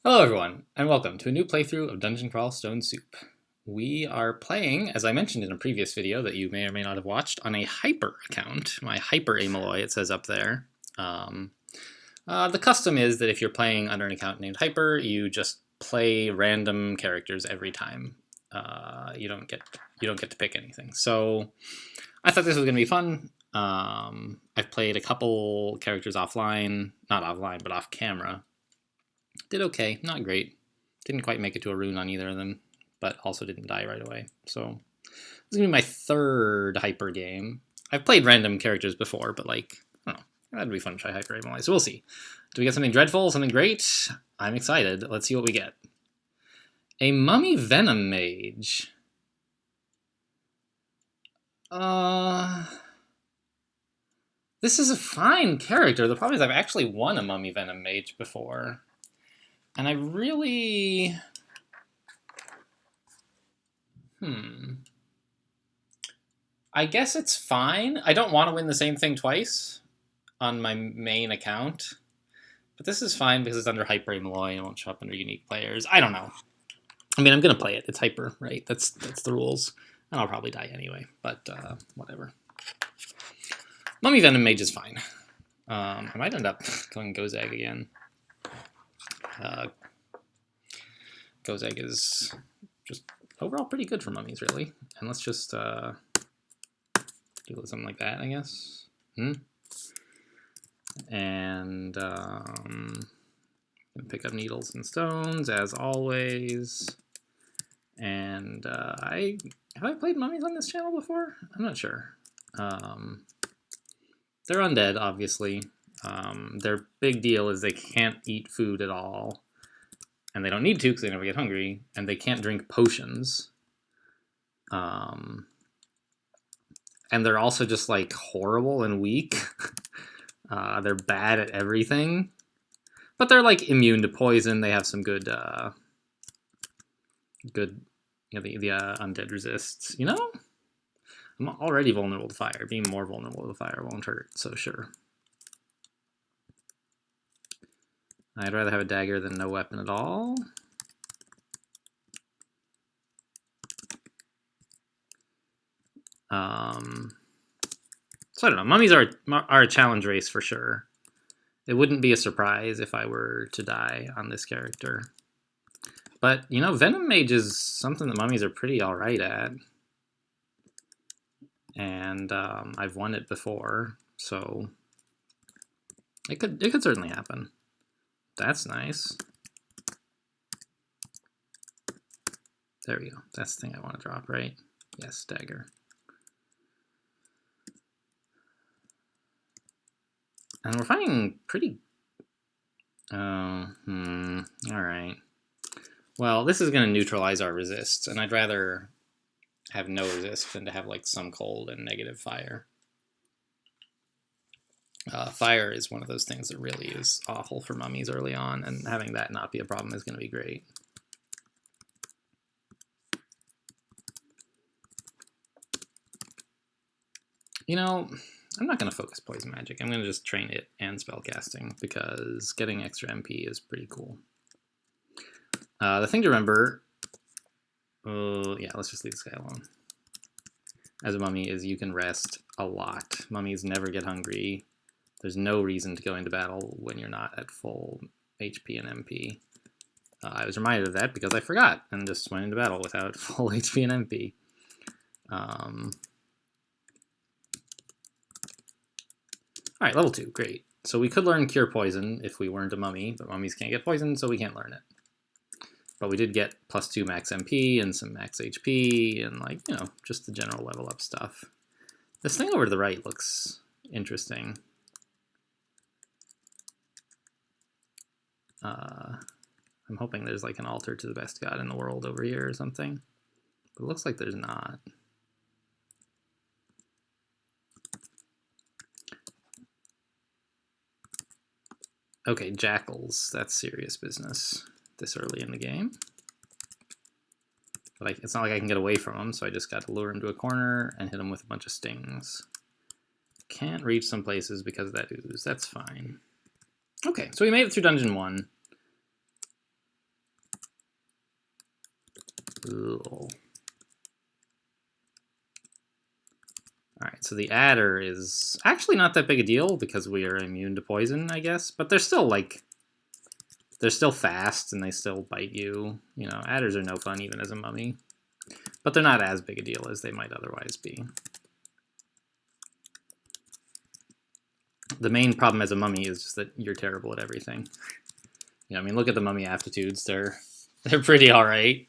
Hello everyone, and welcome to a new playthrough of Dungeon Crawl Stone Soup. We are playing, as I mentioned in a previous video that you may or may not have watched, on a Hyper account. My hyperamalloy, it says up there. The custom is that if you're playing under an account named Hyper, you just play random characters every time. You don't get to pick anything. So I thought this was going to be fun. I've played a couple characters offline, not offline, but off camera. Did okay, not great. Didn't quite make it to a rune on either of them, but also didn't die right away. So this is going to be my third Hyper game. I've played random characters before, but I don't know. That'd be fun to try Hyper Ammoy. So we'll see. Do we get something dreadful, something great? I'm excited. Let's see what we get. A Mummy Venom Mage. This is a fine character. The problem is I've actually won a Mummy Venom Mage before. And I really... I guess it's fine. I don't want to win the same thing twice on my main account. But this is fine because it's under hyperamalloy and it won't show up under unique players. I don't know. I mean, I'm going to play it. It's hyper, right? That's the rules. And I'll probably die anyway, but whatever. Mummy Venom Mage is fine. I might end up going Gozag again. Gozag is just overall pretty good for mummies, really. And let's just do something like that, I guess. And pick up needles and stones, as always. And have I played mummies on this channel before? I'm not sure. They're undead, obviously. Their big deal is they can't eat food at all. And they don't need to because they never get hungry. And they can't drink potions. And they're also just, horrible and weak. They're bad at everything. But they're, immune to poison. They have some good, the undead resists. I'm already vulnerable to fire. Being more vulnerable to fire won't hurt, so sure. I'd rather have a dagger than no weapon at all. So I don't know. Mummies are a challenge race for sure. It wouldn't be a surprise if I were to die on this character. But, Venom Mage is something that mummies are pretty alright at. And I've won it before, so it could certainly happen. That's nice. There we go. That's the thing I want to drop, right? Yes, dagger. And we're finding pretty... Alright. Well, this is going to neutralize our resist, and I'd rather have no resist than to have, some cold and negative fire. Fire is one of those things that really is awful for mummies early on, and having that not be a problem is going to be great. I'm not going to focus poison magic. I'm going to just train it and spellcasting, because getting extra MP is pretty cool. The thing to remember... yeah, let's just leave this guy alone. As a mummy is you can rest a lot. Mummies never get hungry. There's no reason to go into battle when you're not at full HP and MP. I was reminded of that because I forgot and just went into battle without full HP and MP. Alright, level 2, great. So we could learn Cure Poison if we weren't a mummy, but mummies can't get poisoned, so we can't learn it. But we did get +2 max MP and some max HP and, just the general level up stuff. This thing over to the right looks interesting. I'm hoping there's an altar to the best god in the world over here or something. But it looks like there's not. Okay, jackals. That's serious business this early in the game. But it's not like I can get away from them, so I just got to lure him to a corner and hit him with a bunch of stings. Can't reach some places because of that ooze. That's fine. Okay, so we made it through Dungeon 1. Ugh. Alright, so the adder is actually not that big a deal because we are immune to poison, I guess. But they're still, like, they're still fast and they still bite you. You know, adders are no fun even as a mummy. But they're not as big a deal as they might otherwise be. The main problem as a mummy is just that you're terrible at everything. You know, I mean, look at the mummy aptitudes. They're pretty alright.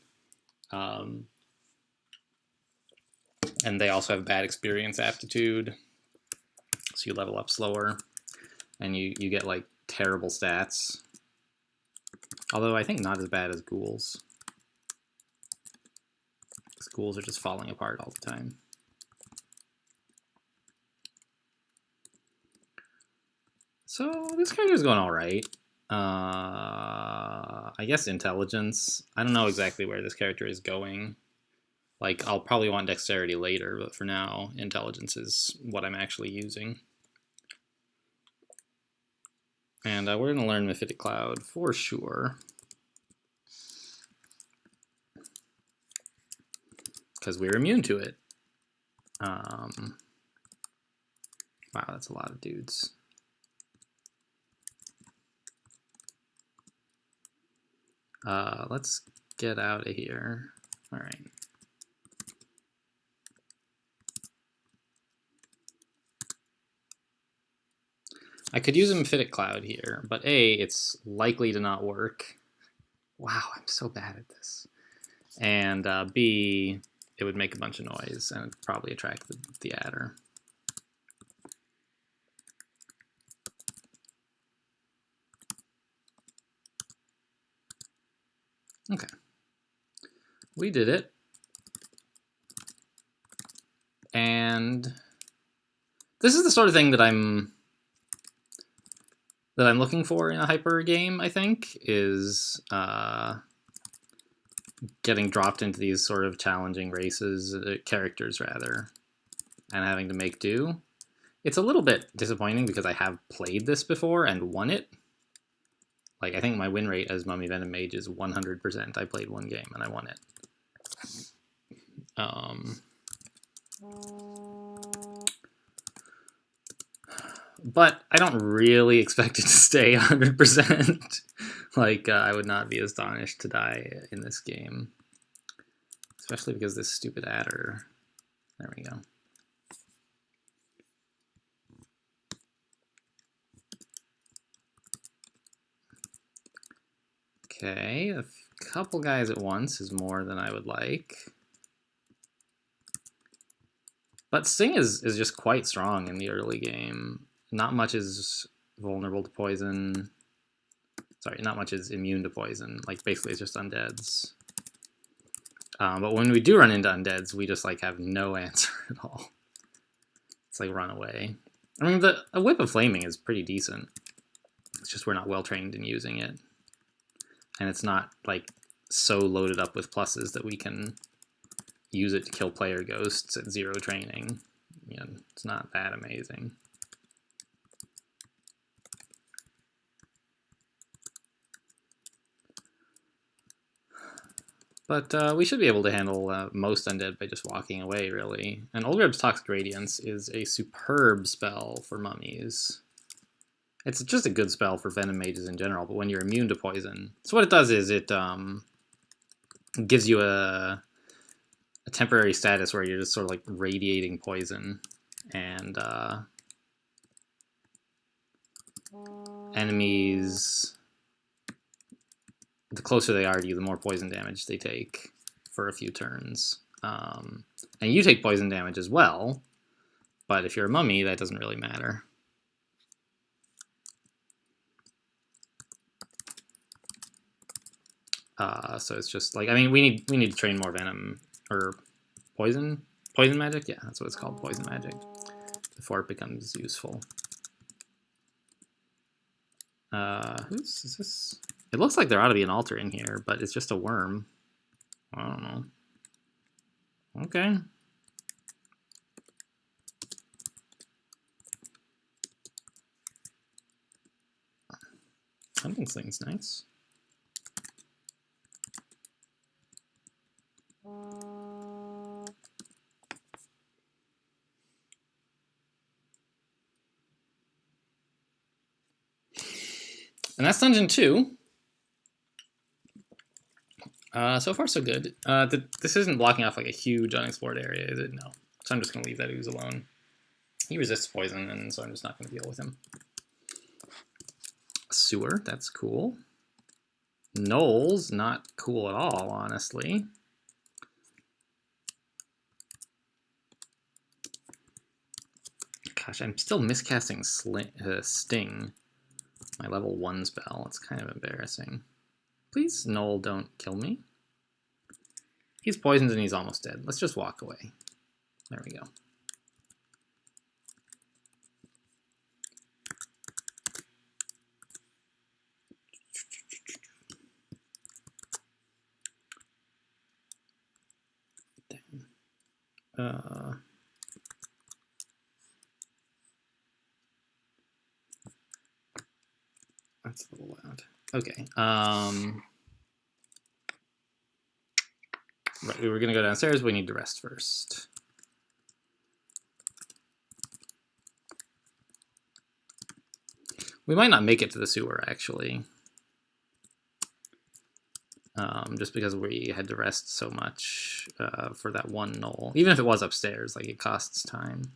And they also have bad experience aptitude, so you level up slower, and you get like terrible stats. Although I think not as bad as ghouls. Because ghouls are just falling apart all the time. So this character's going alright. I guess intelligence. I don't know exactly where this character is going. Like, I'll probably want dexterity later, but for now, intelligence is what I'm actually using. And we're going to learn Mephitic Cloud for sure. Because we're immune to it. Wow, that's a lot of dudes. Let's get out of here. All right. I could use a Mephitic Cloud here, but A, it's likely to not work. Wow, I'm so bad at this. And B, it would make a bunch of noise and it'd probably attract the adder. Okay. We did it. And this is the sort of thing that I'm looking for in a hyper game, I think, is getting dropped into these sort of challenging races, characters rather, and having to make do. It's a little bit disappointing because I have played this before and won it. Like, I think my win rate as Mummy Venom Mage is 100%. I played one game and I won it. But I don't really expect it to stay 100%. Like, I would not be astonished to die in this game. Especially because this stupid adder. There we go. Okay, a couple guys at once is more than I would like. But Sting is just quite strong in the early game. Not much is vulnerable to poison. Sorry, not much is immune to poison. Like, basically it's just undeads. But when we do run into undeads, we just, like, have no answer at all. It's like, run away. I mean, a Whip of Flaming is pretty decent. It's just we're not well-trained in using it. And it's not, like, so loaded up with pluses that we can use it to kill player ghosts at 0 training. You know, it's not that amazing. But we should be able to handle most undead by just walking away, really. And Olgreb's Toxic Radiance is a superb spell for mummies. It's just a good spell for Venom Mages in general, but when you're immune to poison... So what it does is it gives you a temporary status where you're just sort of like radiating poison. And enemies... the closer they are to you, the more poison damage they take for a few turns. And you take poison damage as well, but if you're a mummy, that doesn't really matter. So it's just like, I mean, we need to train more venom or poison magic. Yeah, that's what it's called, poison magic, before it becomes useful. Is this? It looks like there ought to be an altar in here, but it's just a worm. I don't know. Okay. Hunting sling's nice. And that's dungeon 2. So far, so good. This isn't blocking off like a huge unexplored area, is it? No. So I'm just going to leave that ooze alone. He resists poison, and so I'm just not going to deal with him. Sewer, that's cool. Knolls, not cool at all, honestly. Gosh, I'm still miscasting Sting, my level 1 spell. It's kind of embarrassing. Please, Knoll, don't kill me. He's poisoned and he's almost dead. Let's just walk away. There we go. That's a little loud. Okay. Right, we were going to go downstairs. We need to rest first. We might not make it to the sewer, actually. Just because we had to rest so much for that one knoll. Even if it was upstairs, like, it costs time.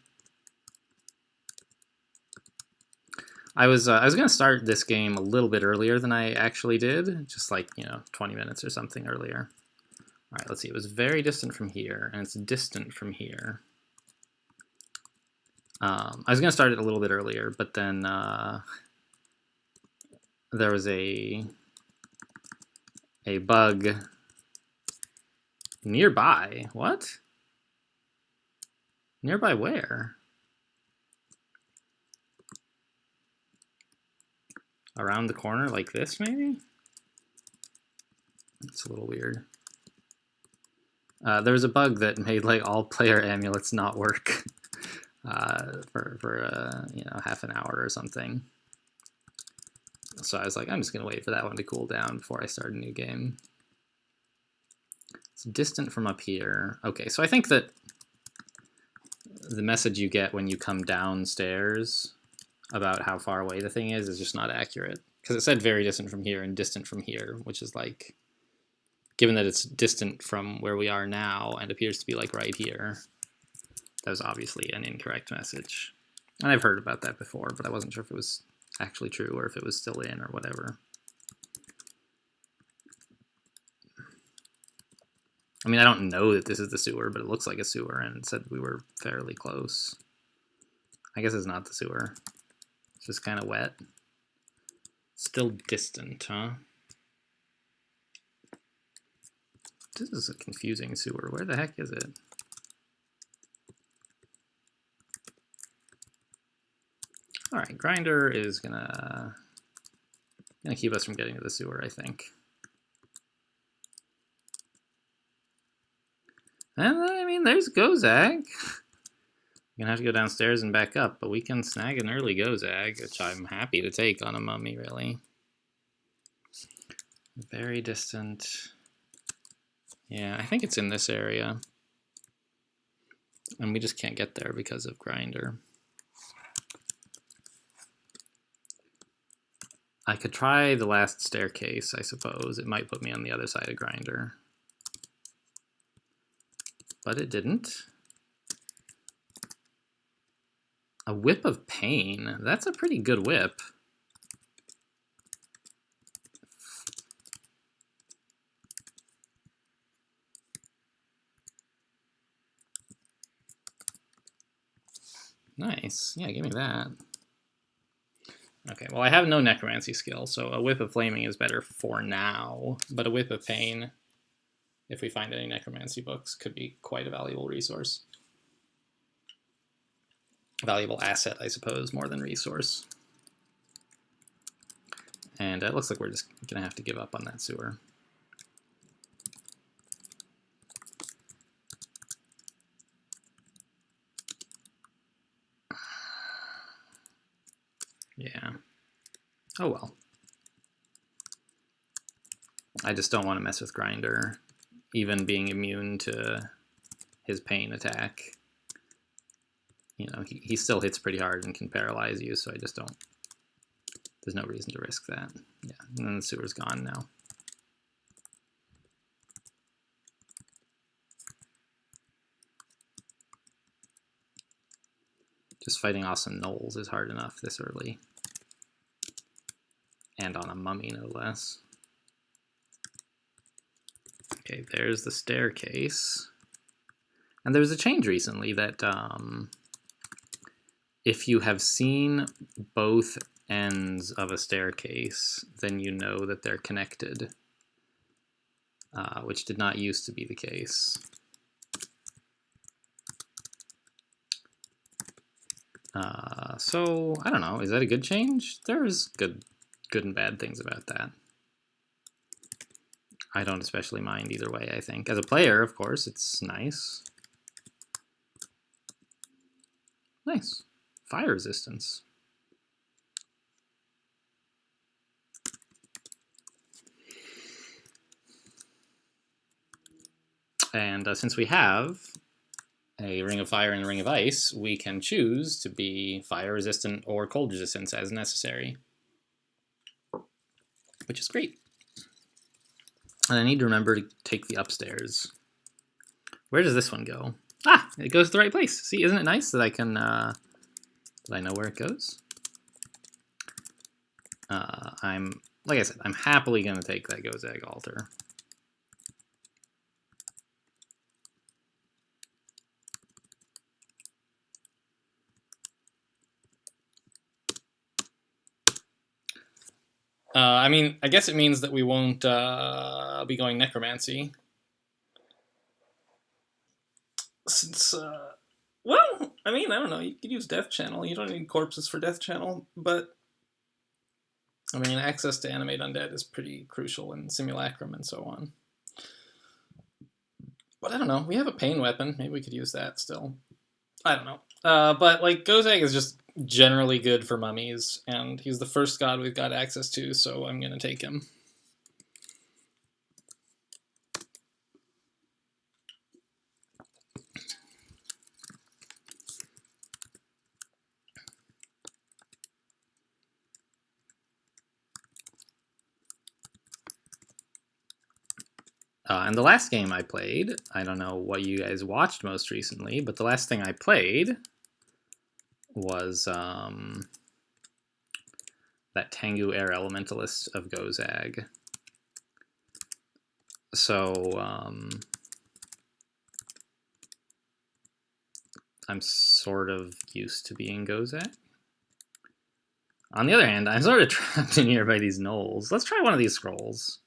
I was going to start this game a little bit earlier than I actually did. Just like, 20 minutes or something earlier. All right, let's see. It was very distant from here, and it's distant from here. I was going to start it a little bit earlier, but then there was a bug nearby. What? Nearby where? Around the corner like this, maybe? It's a little weird. There was a bug that made like all player amulets not work for half an hour or something. So I was like, I'm just gonna wait for that one to cool down before I start a new game. It's distant from up here. Okay, so I think that the message you get when you come downstairs about how far away the thing is just not accurate. Because it said very distant from here and distant from here, which is like, given that it's distant from where we are now and appears to be like right here, that was obviously an incorrect message. And I've heard about that before, but I wasn't sure if it was actually true or if it was still in or whatever. I mean, I don't know that this is the sewer, but it looks like a sewer, and it said we were fairly close. I guess it's not the sewer. It's just kind of wet. Still distant, huh? This is a confusing sewer. Where the heck is it? All right, Grinder is gonna keep us from getting to the sewer, I think. And I mean, there's Gozag. You're gonna have to go downstairs and back up, but we can snag an early Gozag, which I'm happy to take on a mummy, really. Very distant. Yeah, I think it's in this area. And we just can't get there because of Grinder. I could try the last staircase, I suppose. It might put me on the other side of Grinder. But it didn't. A whip of pain. That's a pretty good whip. Nice. Yeah, give me that. Okay, well, I have no necromancy skill, so a whip of flaming is better for now, but a whip of pain, if we find any necromancy books, could be quite a valuable resource. Valuable asset, I suppose, more than resource. And it looks like we're just gonna have to give up on that sewer. Yeah. Oh well. I just don't want to mess with Grinder even being immune to his pain attack. You know, he still hits pretty hard and can paralyze you, so I just don't... There's no reason to risk that. Yeah, and then the sewer's gone now. Just fighting awesome gnolls is hard enough this early. And on a mummy, no less. Okay, there's the staircase. And there was a change recently that if you have seen both ends of a staircase, then you know that they're connected, which did not used to be the case. So, I don't know, is that a good change? There's good and bad things about that. I don't especially mind either way, I think. As a player, of course, it's nice. Nice. Fire resistance. And since we have a Ring of Fire and a Ring of Ice, we can choose to be fire resistant or cold resistance as necessary, which is great. And I need to remember to take the upstairs. Where does this one go? Ah, it goes to the right place. See, isn't it nice that I can, that I know where it goes? Like I said, I'm happily going to take that Gozag altar. I mean, I guess it means that we won't be going Necromancy. Since, well, I mean, I don't know, you could use Death Channel. You don't need corpses for Death Channel, but, I mean, access to Animate Undead is pretty crucial in Simulacrum and so on. But I don't know, we have a Pain Weapon. Maybe we could use that still. I don't know. But, like, Gozag is just generally good for mummies, and he's the first god we've got access to, so I'm going to take him. And the last game I played, I don't know what you guys watched most recently, but the last thing I played was that Tengu Air Elementalist of Gozag. So I'm sort of used to being Gozag. On the other hand, I'm sort of trapped in here by these gnolls. Let's try one of these scrolls.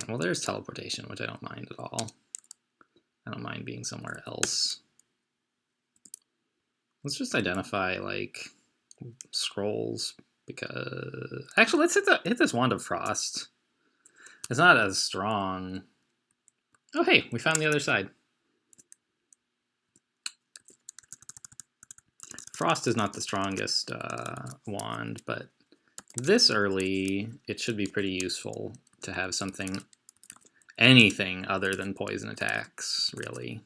Well, there's teleportation, which I don't mind at all. I don't mind being somewhere else. Let's just identify, like, scrolls, because... Actually, let's hit this Wand of Frost. It's not as strong. Oh, hey, we found the other side. Frost is not the strongest wand, but this early, it should be pretty useful to have something, anything other than poison attacks, really.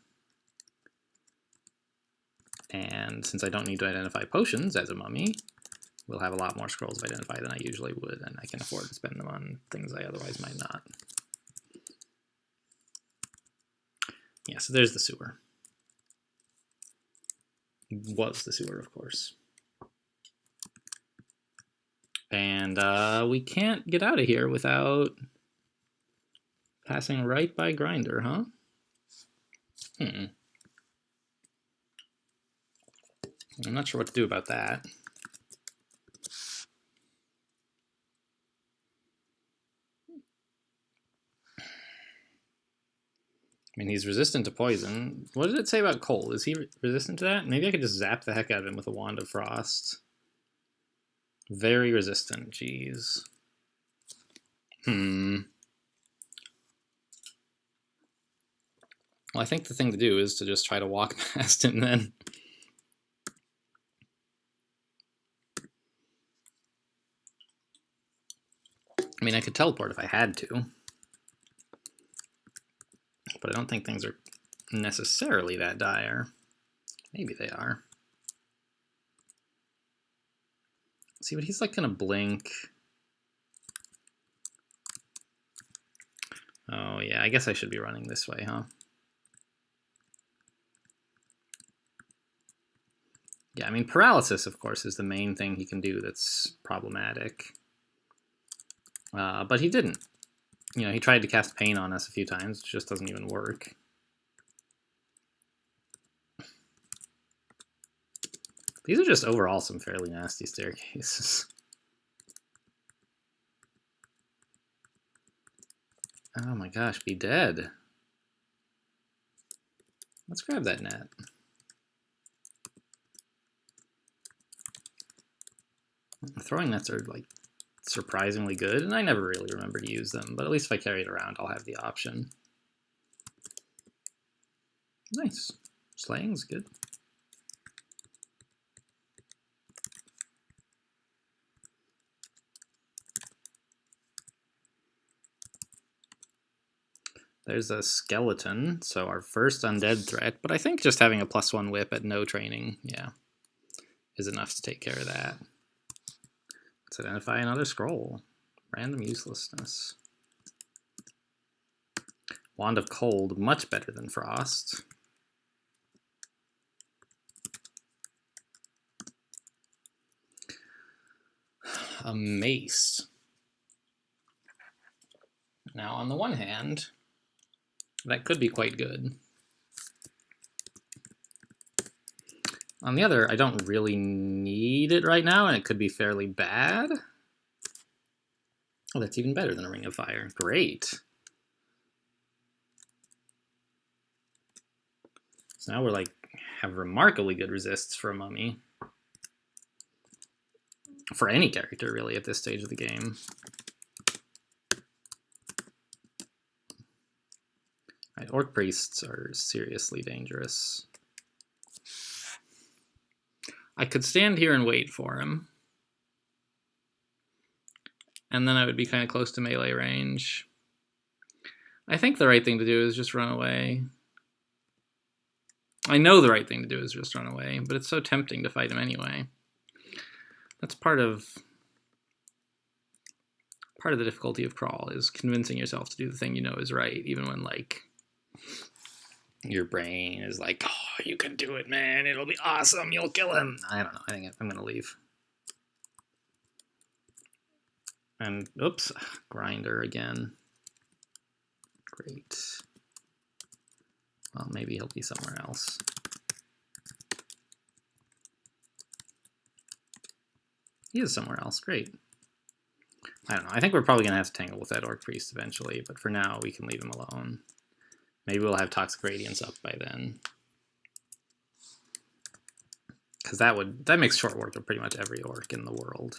And since I don't need to identify potions as a mummy, we'll have a lot more scrolls of identify than I usually would, and I can afford to spend them on things I otherwise might not. Yeah, so there's the sewer. Was the sewer, of course. And we can't get out of here without passing right by Grinder, huh? I'm not sure what to do about that. I mean, he's resistant to poison. What did it say about cold? Is he resistant to that? Maybe I could just zap the heck out of him with a Wand of Frost. Very resistant, jeez. Well, I think the thing to do is to just try to walk past him then. I mean, I could teleport if I had to. but I don't think things are necessarily that dire. Maybe they are. See, but he's like gonna blink. Oh yeah, I guess I should be running this way, huh? Yeah, I mean, paralysis, of course, is the main thing he can do that's problematic. But he didn't. You know, he tried to cast pain on us a few times, which just doesn't even work. These are just overall some fairly nasty staircases. Oh my gosh, be dead. Let's grab that net. Throwing nets are like surprisingly good, and I never really remember to use them, but at least if I carry it around, I'll have the option. Nice. Slaying's good. There's a skeleton, so our first undead threat, but I think just having a +1 whip at no training, yeah, is enough to take care of that. Let's identify another scroll. Random uselessness. Wand of Cold, much better than Frost. A mace. Now, on the one hand, that could be quite good. On the other, I don't really need it right now, and it could be fairly bad. Oh, that's even better than a Ring of Fire. Great. So now we're like, have remarkably good resists for a mummy. For any character, really, at this stage of the game. Right, Orc Priests are seriously dangerous. I could stand here and wait for him. And then I would be kind of close to melee range. I think the right thing to do is just run away. I know the right thing to do is just run away, but it's so tempting to fight him anyway. That's part of the difficulty of Crawl, is convincing yourself to do the thing you know is right, even when, like, your brain is like, oh, you can do it, man, it'll be awesome, you'll kill him. I don't know, I think I'm gonna leave. And, oops, grinder again. Great. Well, maybe he'll be somewhere else. He is somewhere else, great. I don't know, I think we're probably gonna have to tangle with that Orc Priest eventually, but for now, we can leave him alone. Maybe we'll have Toxic Radiance up by then. Because that makes short work of pretty much every orc in the world.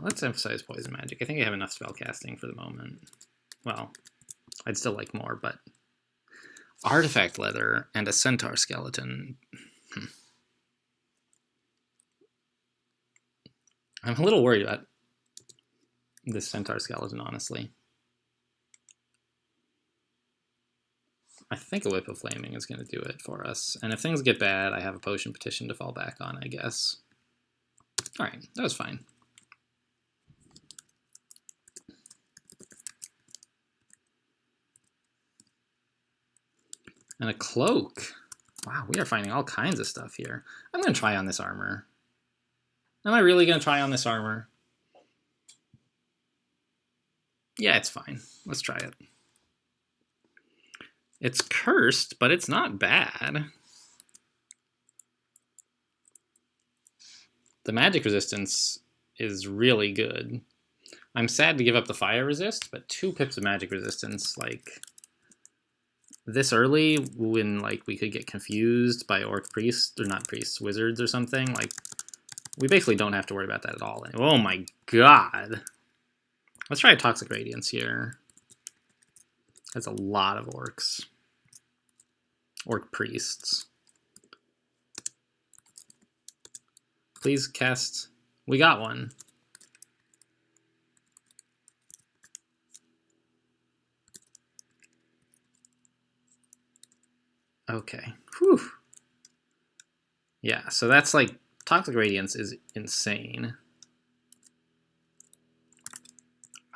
Let's emphasize Poison Magic. I think I have enough spell casting for the moment. Well, I'd still like more, but Artifact Leather and a Centaur Skeleton. I'm a little worried about this Centaur Skeleton, honestly. I think a Whip of Flaming is going to do it for us. And if things get bad, I have a Potion Petition to fall back on, I guess. Alright, that was fine. And a Cloak. Wow, we are finding all kinds of stuff here. I'm going to try on this armor. Am I really going to try on this armor? Yeah, it's fine. Let's try it. It's cursed, but it's not bad. The magic resistance is really good. I'm sad to give up the fire resist, but 2 pips of magic resistance, like, this early, when, like, we could get confused by Orc Priests, or not Priests, Wizards or something, like, we basically don't have to worry about that at all. Oh my god. Let's try a Toxic Radiance here. That's a lot of orcs. Orc Priests. Please cast We got one. Okay. Whew. Yeah, so that's like, Toxic Radiance is insane.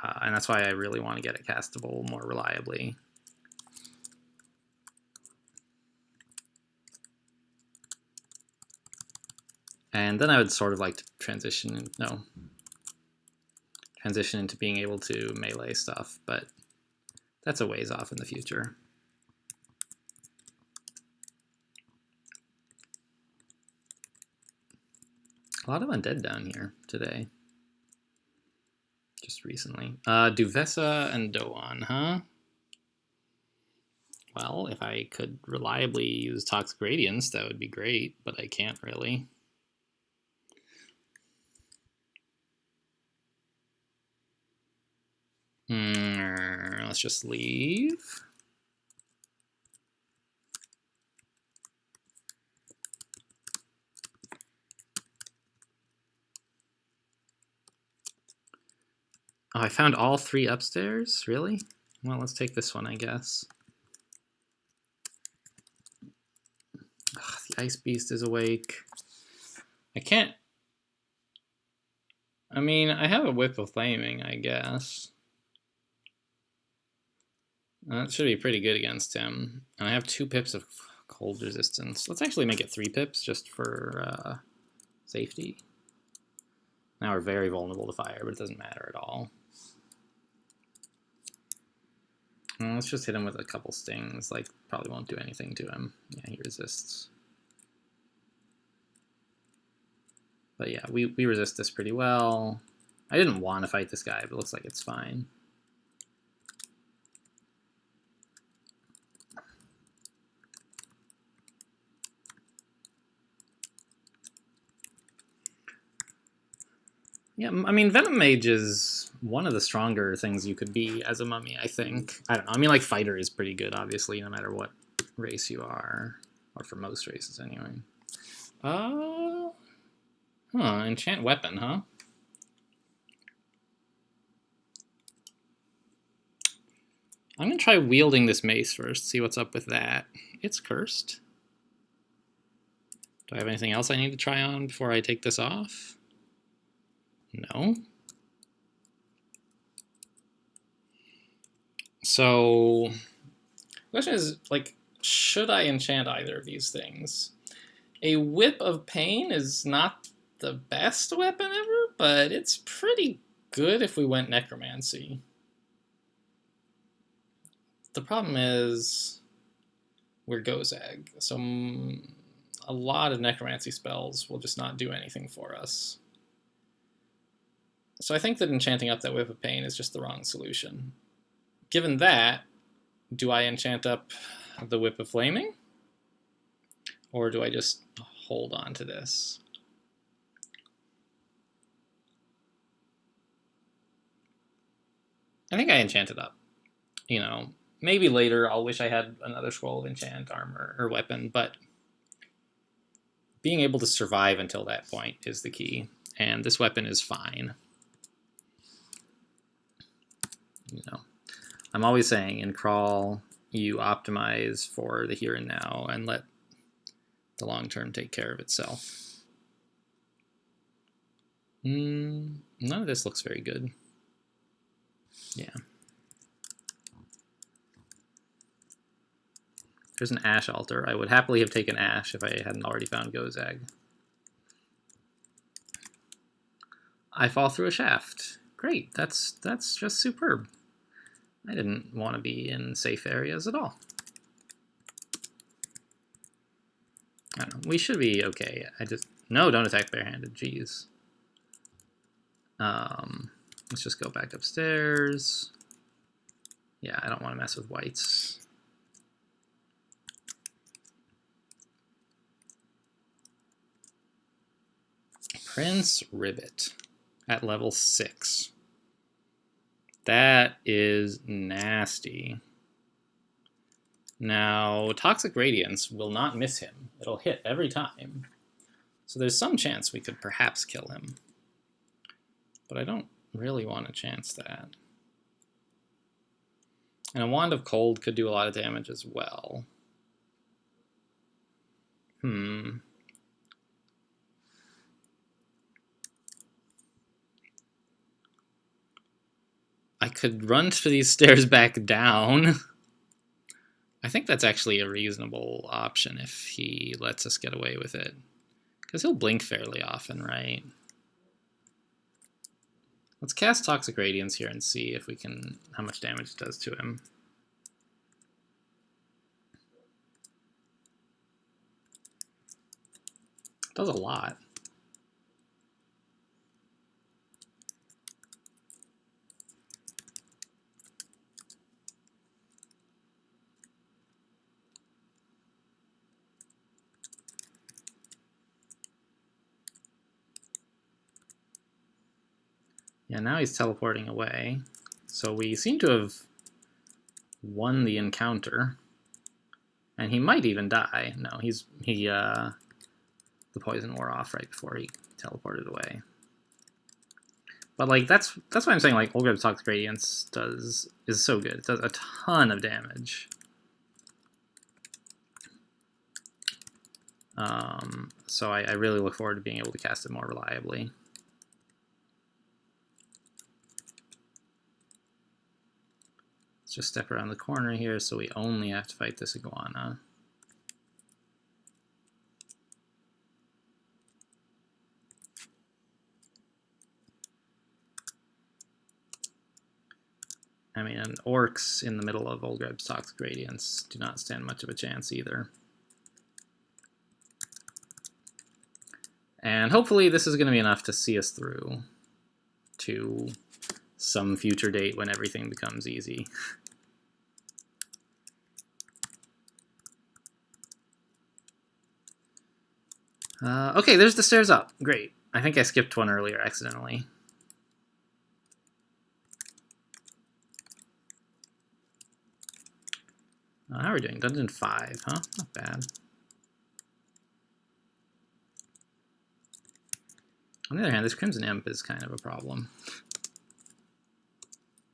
And that's why I really want to get it castable more reliably. And then I would sort of like to transition into being able to melee stuff, but that's a ways off in the future. A lot of undead down here today. Just recently. Duvessa and Doan, huh? Well, if I could reliably use Toxic Radiance, that would be great, but I can't really. Let's just leave. Oh, I found all 3 upstairs? Really? Well, let's take this one, I guess. Ugh, the Ice Beast is awake. I can't... I mean, I have a Whip of Flaming, I guess. That should be pretty good against him. And I have 2 pips of cold resistance. Let's actually make it 3 pips just for safety. Now we're very vulnerable to fire, but it doesn't matter at all. Well, let's just hit him with a couple stings. Like, probably won't do anything to him. Yeah, he resists. But yeah, we resist this pretty well. I didn't want to fight this guy, but it looks like it's fine. Yeah, I mean, Venom Mage is one of the stronger things you could be as a mummy, I think. I don't know. I mean, like, Fighter is pretty good, obviously, no matter what race you are. Or for most races, anyway. Enchant Weapon, huh? I'm going to try wielding this mace first, see what's up with that. It's cursed. Do I have anything else I need to try on before I take this off? No. So, the question is, like, should I enchant either of these things? A Whip of Pain is not the best weapon ever, but it's pretty good if we went Necromancy. The problem is we're Gozag, so a lot of Necromancy spells will just not do anything for us. So I think that enchanting up that Whip of Pain is just the wrong solution. Given that, do I enchant up the Whip of Flaming? Or do I just hold on to this? I think I enchant it up. You know, maybe later I'll wish I had another scroll of enchant armor or weapon, but being able to survive until that point is the key. And this weapon is fine. You know, I'm always saying in Crawl, you optimize for the here and now and let the long term take care of itself. None of this looks very good. Yeah. There's an Ash altar. I would happily have taken Ash if I hadn't already found Gozag. I fall through a shaft. Great, that's just superb. I didn't want to be in safe areas at all. I don't know, we should be okay. No, don't attack barehanded, jeez. Let's just go back upstairs. Yeah, I don't want to mess with whites. Prince Ribbit at level 6. That is nasty. Now, Toxic Radiance will not miss him. It'll hit every time. So there's some chance we could perhaps kill him. but I don't really want to chance that. And a Wand of Cold could do a lot of damage as well. I could run for these stairs back down. I think that's actually a reasonable option if he lets us get away with it. Because he'll blink fairly often, right? Let's cast Toxic Radiance here and see if we can, how much damage it does to him. It does a lot. Yeah, now he's teleporting away. So we seem to have won the encounter. And he might even die. No, the poison wore off right before he teleported away. But like that's why I'm saying like Olgreb's Toxic Radiance is so good. It does a ton of damage. So I really look forward to being able to cast it more reliably. Let's just step around the corner here so we only have to fight this iguana. I mean, orcs in the middle of Olgreb's Toxic Radiance do not stand much of a chance either. And hopefully this is going to be enough to see us through to some future date when everything becomes easy. Okay, there's the stairs up. Great. I think I skipped one earlier accidentally. How are we doing? Dungeon 5, huh? Not bad. On the other hand, this Crimson Imp is kind of a problem.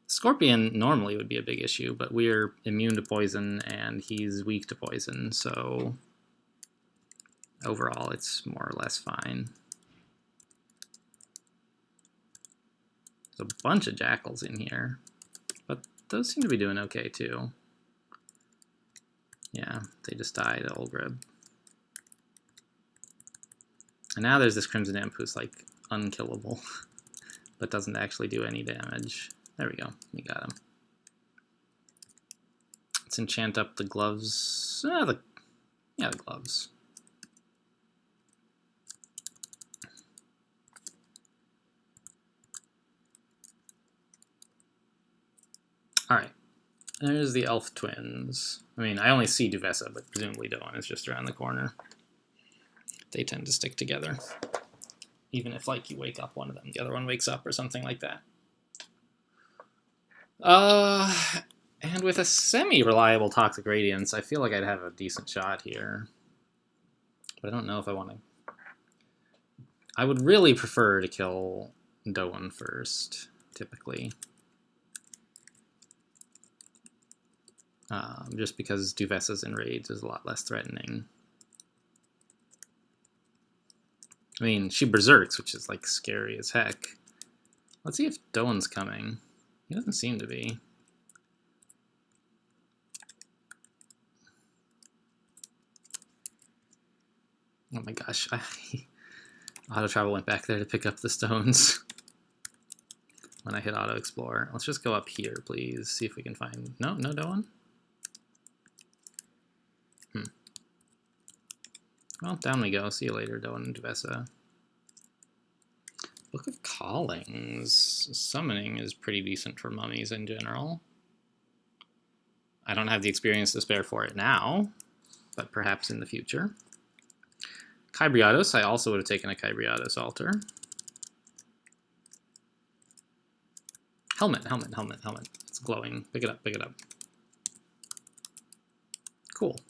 Scorpion normally would be a big issue, but we're immune to poison and he's weak to poison, so overall it's more or less fine. There's a bunch of jackals in here, but those seem to be doing okay too. Yeah, they just died to Olgreb. And now there's this Crimson Imp who's like unkillable, but doesn't actually do any damage. There we go, we got him. Let's enchant up the gloves. The gloves. All right, there's the elf twins. I mean, I only see Duvessa, but presumably Doan is just around the corner. They tend to stick together. Even if, like, you wake up one of them, the other one wakes up or something like that. And with a semi-reliable Toxic Radiance, I feel like I'd have a decent shot here. But I don't know if I want to... I would really prefer to kill Doan first, typically. Just because Duvessa's Enrage is a lot less threatening. I mean, she berserks, which is, like, scary as heck. Let's see if Doan's coming. He doesn't seem to be. Oh my gosh. Auto Travel went back there to pick up the stones when I hit Auto Explore. Let's just go up here, please. See if we can find... No Doan? Well, down we go. See you later, Doan and Duvessa. Book of Callings. Summoning is pretty decent for mummies in general. I don't have the experience to spare for it now, but perhaps in the future. Kybriados. I also would have taken a Kybriados altar. Helmet. It's glowing. Pick it up. Cool.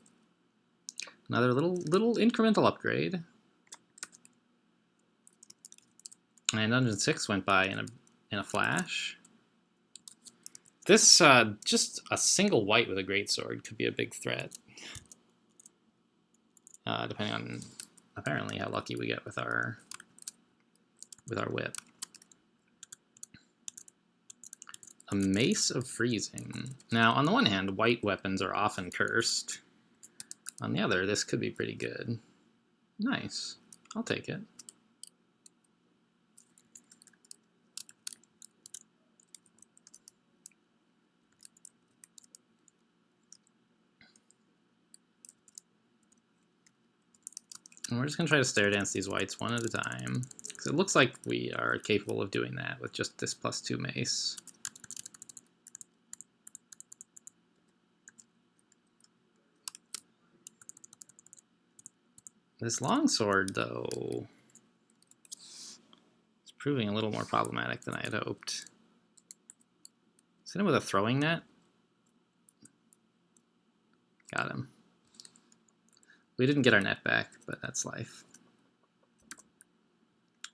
Another little incremental upgrade. And Dungeon 6 went by in a flash. This, just a single white with a greatsword could be a big threat. Depending on, apparently, how lucky we get with our whip. A Mace of Freezing. Now, on the one hand, white weapons are often cursed. On the other, this could be pretty good. Nice. I'll take it. And we're just going to try to stare dance these whites one at a time, because it looks like we are capable of doing that with just this +2 mace. This longsword, though, is proving a little more problematic than I had hoped. Is it him with a throwing net? Got him. We didn't get our net back, but that's life.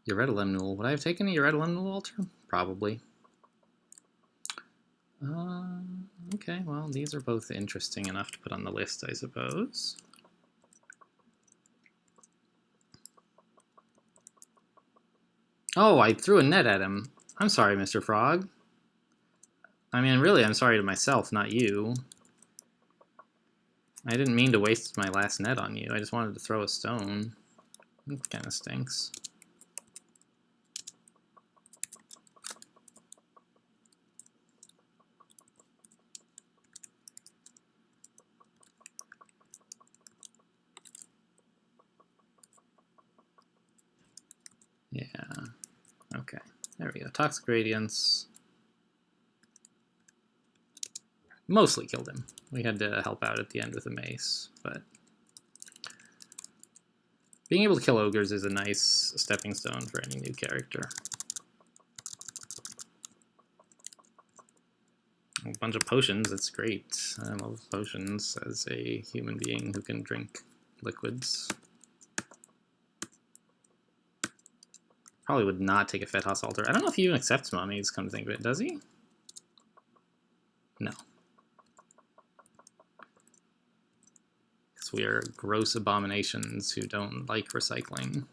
Euredalimnul. Would I have taken a Euredalimnul altar? Probably. Okay, well, these are both interesting enough to put on the list, I suppose. Oh, I threw a net at him. I'm sorry, Mr. Frog. I mean, really, I'm sorry to myself, not you. I didn't mean to waste my last net on you. I just wanted to throw a stone. It kind of stinks. Yeah. Okay. There we go. Toxic Radiance. Mostly killed him. We had to help out at the end with a mace, but being able to kill ogres is a nice stepping stone for any new character. A bunch of potions, that's great. I love potions as a human being who can drink liquids. Probably would not take a Fethoss altar. I don't know if he even accepts mummies, come to think of it. Does he? No. Because we are gross abominations who don't like recycling.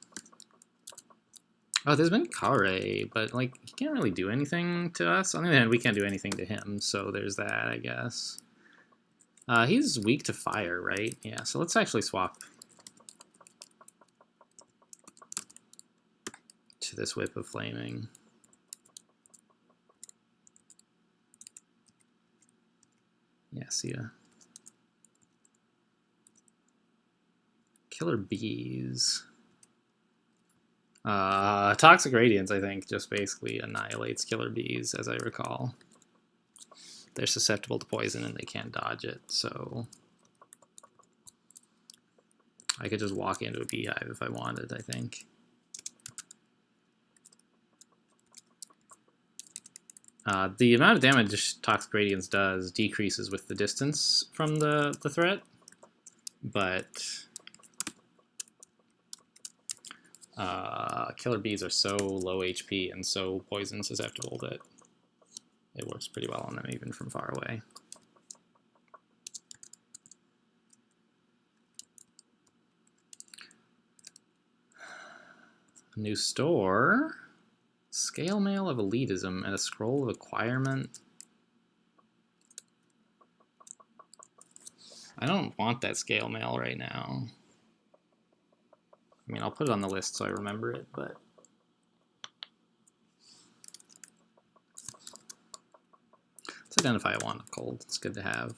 Oh, there's been Kare, but like he can't really do anything to us. On the other hand, we can't do anything to him, so there's that, I guess. He's weak to fire, right? Yeah, so let's actually swap to this Whip of Flaming. Yeah, see ya. Killer Bees. Toxic Radiance, I think, just basically annihilates Killer Bees, as I recall. They're susceptible to poison and they can't dodge it, so I could just walk into a beehive if I wanted, I think. The amount of damage Toxic Radiance does decreases with the distance from the threat, but Killer Bees are so low HP and so poison susceptible that it works pretty well on them even from far away. New store. Scale Mail of Elitism and a Scroll of Acquirement. I don't want that Scale Mail right now. I mean, I'll put it on the list so I remember it, but let's identify a Wand of Cold. It's good to have.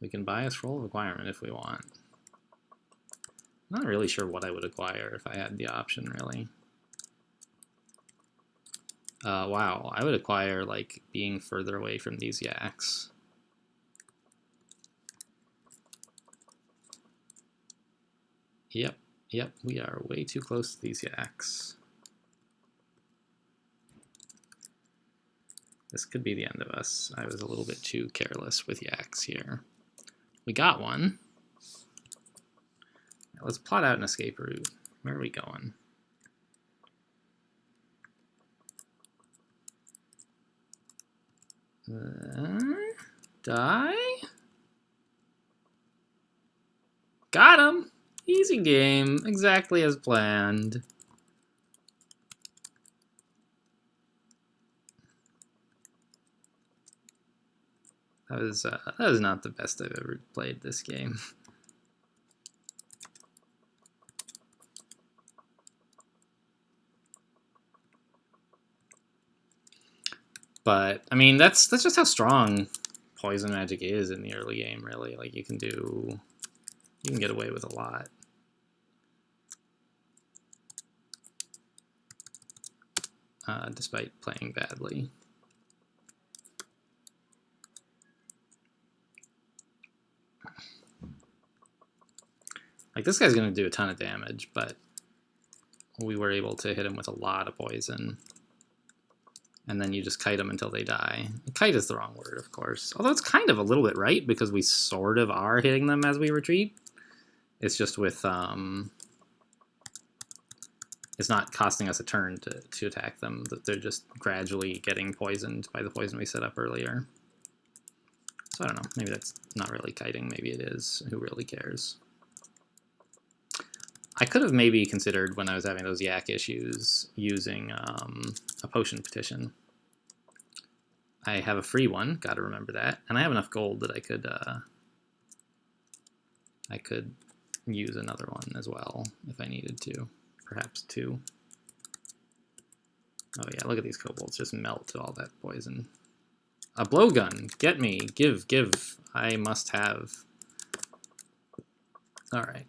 We can buy a Scroll of Acquirement if we want. Not really sure what I would acquire if I had the option, really. Wow, I would acquire, like, being further away from these yaks. Yep, we are way too close to these yaks. This could be the end of us. I was a little bit too careless with yaks here. We got one. Let's plot out an escape route. Where are we going? Die? Got him! Easy game, exactly as planned. That was not the best I've ever played this game. But I mean, that's just how strong poison magic is in the early game. Really, like you can get away with a lot. Despite playing badly. Like, this guy's going to do a ton of damage, but we were able to hit him with a lot of poison. And then you just kite them until they die. Kite is the wrong word, of course. Although it's kind of a little bit right, because we sort of are hitting them as we retreat. It's just with... it's not costing us a turn to attack them. They're just gradually getting poisoned by the poison we set up earlier. So I don't know. Maybe that's not really kiting. Maybe it is. Who really cares? I could have maybe considered, when I was having those yak issues, using a potion petition. I have a free one, got to remember that, and I have enough gold that I could use another one as well if I needed to, perhaps 2. Oh yeah, look at these kobolds just melt all that poison. A blowgun, get me, give, I must have. All right.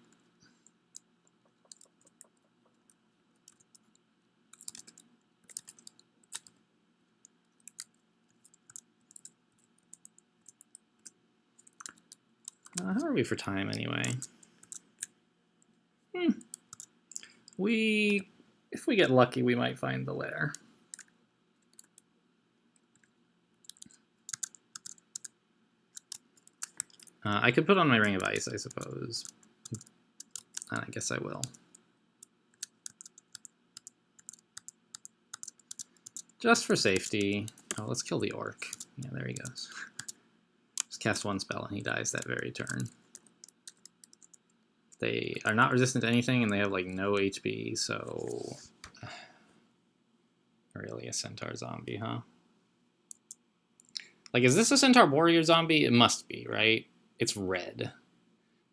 How are we for time, anyway? If we get lucky, we might find the lair. I could put on my Ring of Ice, I suppose. I guess I will. Just for safety. Oh, let's kill the orc. Yeah, there he goes. Just cast one spell and he dies that very turn. They are not resistant to anything and they have like no HP, so... Really a centaur zombie, huh? Like, is this a centaur warrior zombie? It must be, right? It's red.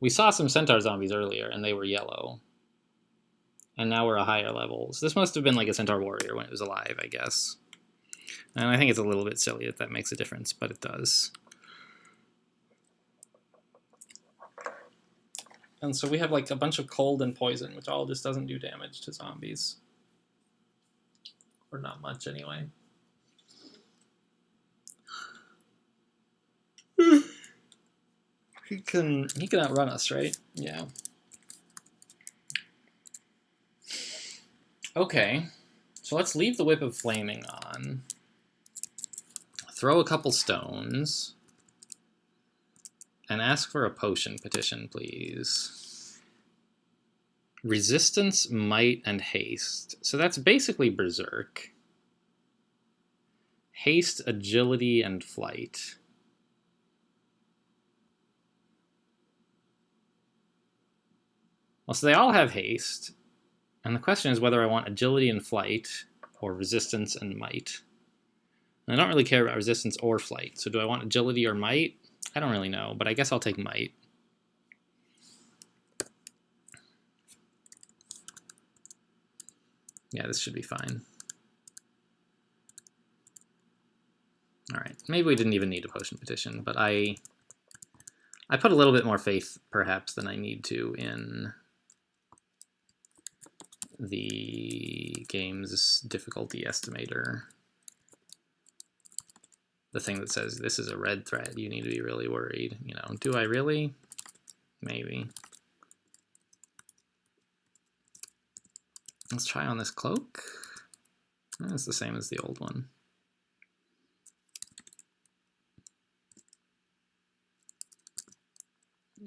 We saw some centaur zombies earlier and they were yellow. And now we're a higher level. So this must have been like a centaur warrior when it was alive, I guess. And I think it's a little bit silly that that makes a difference, but it does. And so we have like a bunch of cold and poison, which all just doesn't do damage to zombies. Or not much, anyway. He can outrun us, right? Yeah. Okay. So let's leave the Whip of Flaming on. Throw a couple stones. And ask for a potion petition, please. Resistance, Might, and Haste. So that's basically Berserk. Haste, Agility, and Flight. Well, so they all have Haste. And the question is whether I want Agility and Flight, or Resistance and Might. And I don't really care about Resistance or Flight, so do I want Agility or Might? I don't really know, but I guess I'll take Might. Yeah, this should be fine. Alright, maybe we didn't even need a potion petition, but I put a little bit more faith, perhaps, than I need to in the game's difficulty estimator. The thing that says this is a red thread, you need to be really worried. You know, do I really? Maybe. Let's try on this cloak. It's the same as the old one.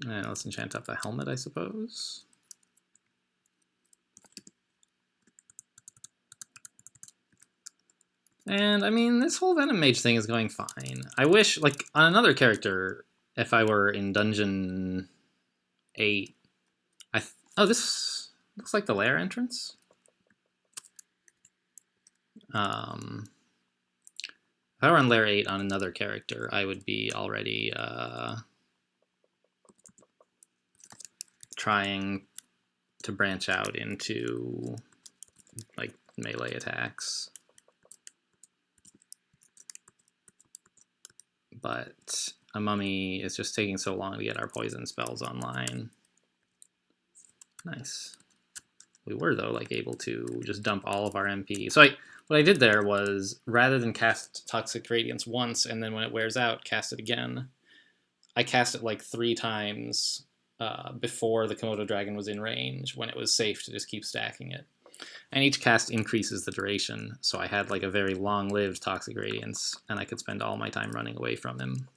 And let's enchant up a helmet, I suppose. And I mean, this whole Venom Mage thing is going fine. I wish, like, on another character, if I were in Dungeon 8, oh, this looks like the lair entrance. If I were on lair 8 on another character, I would be already trying to branch out into, like, melee attacks. But a mummy is just taking so long to get our poison spells online. Nice. We were, though, like, able to just dump all of our MP. So what I did there was, rather than cast Toxic Radiance once, and then when it wears out, cast it again, I cast it like 3 times before the Komodo Dragon was in range, when it was safe to just keep stacking it. And each cast increases the duration, so I had like a very long-lived Toxic Radiance, and I could spend all my time running away from him.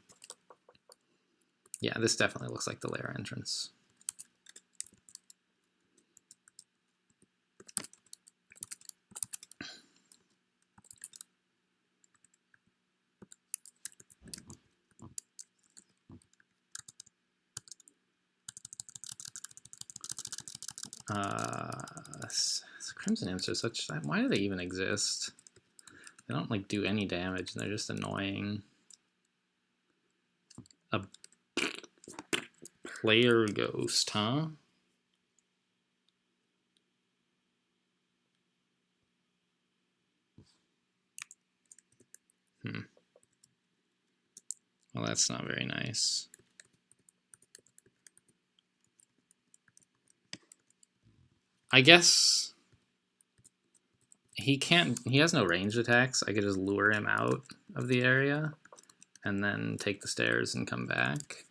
Yeah, this definitely looks like the lair entrance. Crimson Imps are such... Why do they even exist? They don't, like, do any damage, and they're just annoying. A player ghost, huh? Well, that's not very nice. I guess he has no ranged attacks. I could just lure him out of the area and then take the stairs and come back.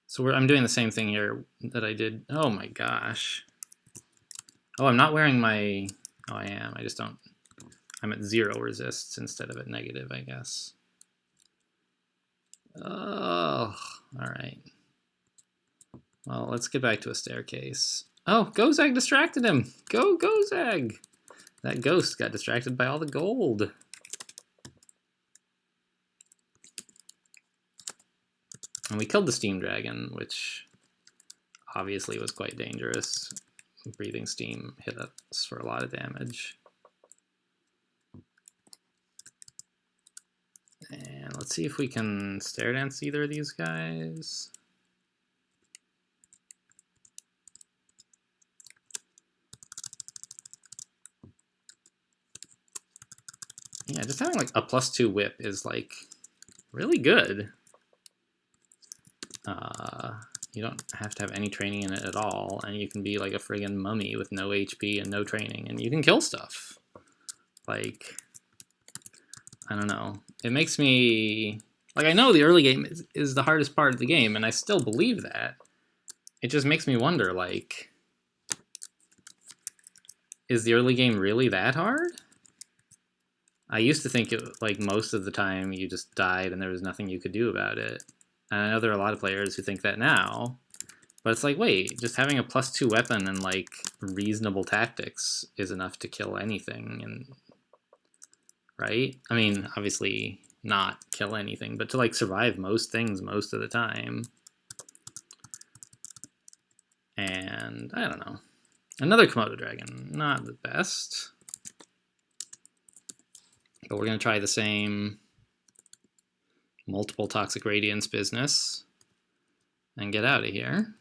So I'm doing the same thing here that I did. Oh my gosh. Oh, I'm not wearing my... Oh, I am. I just don't... I'm at 0 resists instead of at negative, I guess. Oh, all right. Well, let's get back to a staircase. Oh, Gozag distracted him. Go, Gozag! That ghost got distracted by all the gold. And we killed the steam dragon, which obviously was quite dangerous. Breathing steam hit us for a lot of damage. And let's see if we can stair dance either of these guys. Yeah, just having like a +2 whip is like really good. You don't have to have any training in it at all, and you can be like a friggin' mummy with no HP and no training, and you can kill stuff. Like, I don't know. It makes me... Like, I know the early game is the hardest part of the game, and I still believe that. It just makes me wonder, like... Is the early game really that hard? I used to think, like, most of the time you just died and there was nothing you could do about it. And I know there are a lot of players who think that now. But it's like, wait, just having a +2 weapon and, like, reasonable tactics is enough to kill anything, and... Right? I mean, obviously not kill anything, but to, like, survive most things most of the time. And, I don't know. Another Komodo Dragon. Not the best. But we're going to try the same multiple Toxic Radiance business and get out of here.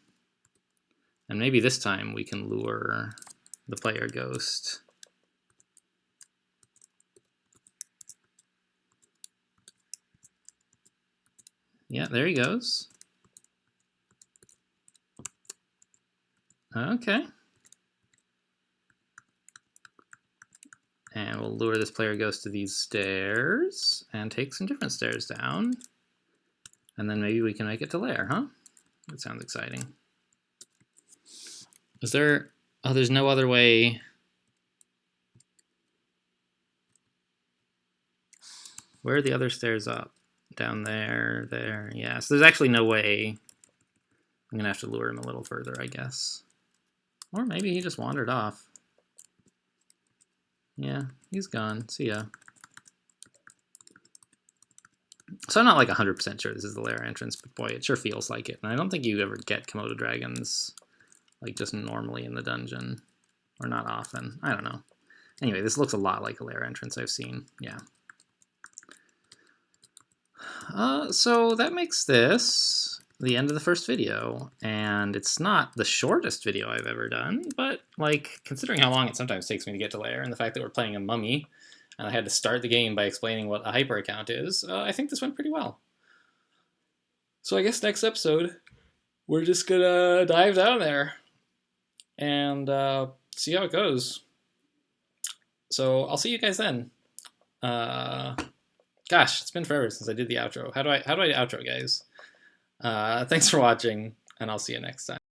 And maybe this time we can lure the player ghost. Yeah, there he goes. Okay. And we'll lure this player ghost to these stairs and take some different stairs down. And then maybe we can make it to lair, huh? That sounds exciting. Is there... Oh, there's no other way... Where are the other stairs up? Down there, there. Yeah, so there's actually no way. I'm gonna have to lure him a little further, I guess. Or maybe he just wandered off. Yeah, he's gone. See ya. So I'm not like 100% sure this is the lair entrance, but boy, it sure feels like it. And I don't think you ever get Komodo dragons like just normally in the dungeon. Or not often. I don't know. Anyway, this looks a lot like a lair entrance I've seen. Yeah. So that makes this the end of the first video. And it's not the shortest video I've ever done, but like considering how long it sometimes takes me to get to lair and the fact that we're playing a mummy, and I had to start the game by explaining what a hyper account is, I think this went pretty well. So I guess next episode, we're just gonna dive down there and see how it goes. So I'll see you guys then. Gosh, it's been forever since I did the outro. How do I outro, guys? Thanks for watching, and I'll see you next time.